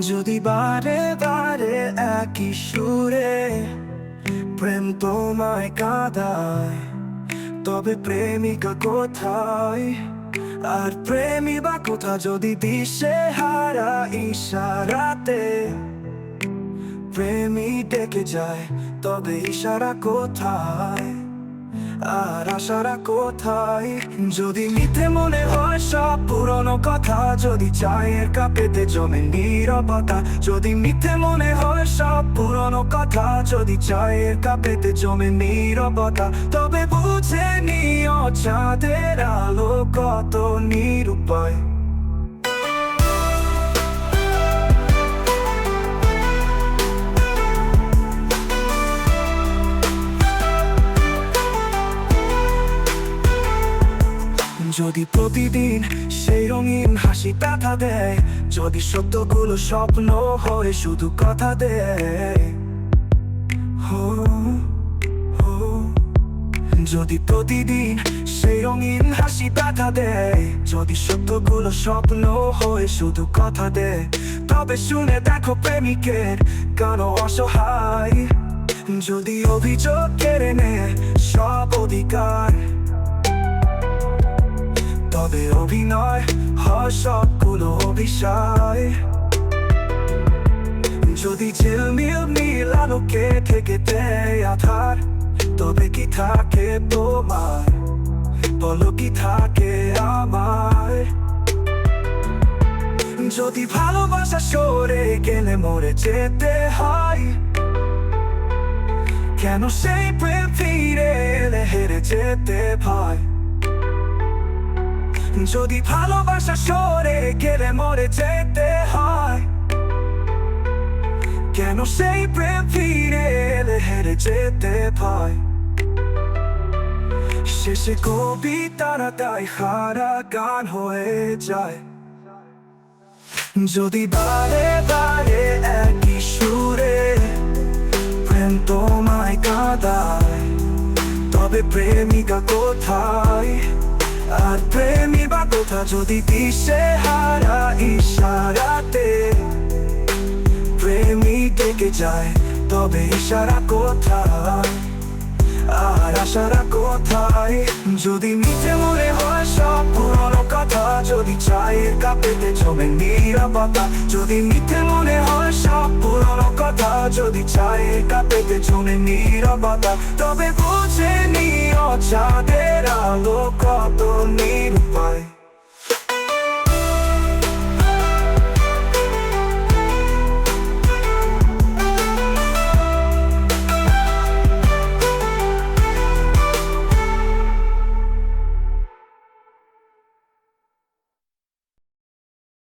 যদি বারে বারে একই সুরে প্রেম তোমায় কাঁদায়, তবে প্রেমিকা কোথায়? আর প্রেমী বা কোথা? যদি দিশে হারা ইশারাতে প্রেমী ডেকে যায়, তবে ইশারা কোথায়? আর আশারা কোথায়? যদি মিথ্যে মনে হয় সব পুরনো কথা, যদি চায়ের কাপেতে জমে নীরবতা, যদি মিথ্যে মনে হয় সব পুরনো কথা, যদি চায়ের কাপেতে জমে নীরবতা, তবে বুঝে নিও চাঁদের আলো কত নিরুপায়। যদি প্রতিদিন সেই রঙিন হাসি ব্যথা দেয়, যদি সত্যগুলো স্বপ্ন হয়ে শুধু কথা দেয়, হো হো। যদি প্রতিদিন সেই রঙিন হাসি ব্যথা দেয়, যদি সত্যগুলো স্বপ্ন হয়ে শুধু কথা দেয়, তবে শুনে দেখো প্রেমিকের কেন অসহায়। যদি অভিযোগ কেড়ে নেয় সব অধিকার, তবে অভিনয় হয় সবগুলো অভিশায়। যদি ঝিলমিল নীল আলোকে থেকে দেয় আধার, তবে কি থাকে তোমার? বলো কি থাকে আমার? যদি ভালোবাসা সরে গেলে মরে যেতে হয়, কেন সেই প্রেম ফিরে এলে হেরে যেতে ভয়? যদি ভালোবাসা সরে গেলে মরে যেতে হয়, কেন সেই প্রেম ফিরে এলে হেরে যেতে ভয়? শেষে কবিতারা তাই হারা গান হয়ে যায়। যদি বারে বারে একই সুরে প্রেম তোমায় কাঁদায়, তবে প্রেমিকা কোথায়? আর প্রেমী বা কোথা? যদি দিশে হারা ইশারাতে প্রেমী ডেকে যায়, তবে ইশারা কোথায়? আর আশারা কোথায়? যদি মিথ্যে মনে হয় সব পুরনো কথা, যদি চায়ের কাপেতে জমে নীরবতা, যদি মিথ্যে মনে হয় সব পুরনো কথা, যদি চায়ের কাপেতে জমে নীরবতা, তবে বুঝে নিও চাঁদের আলো কত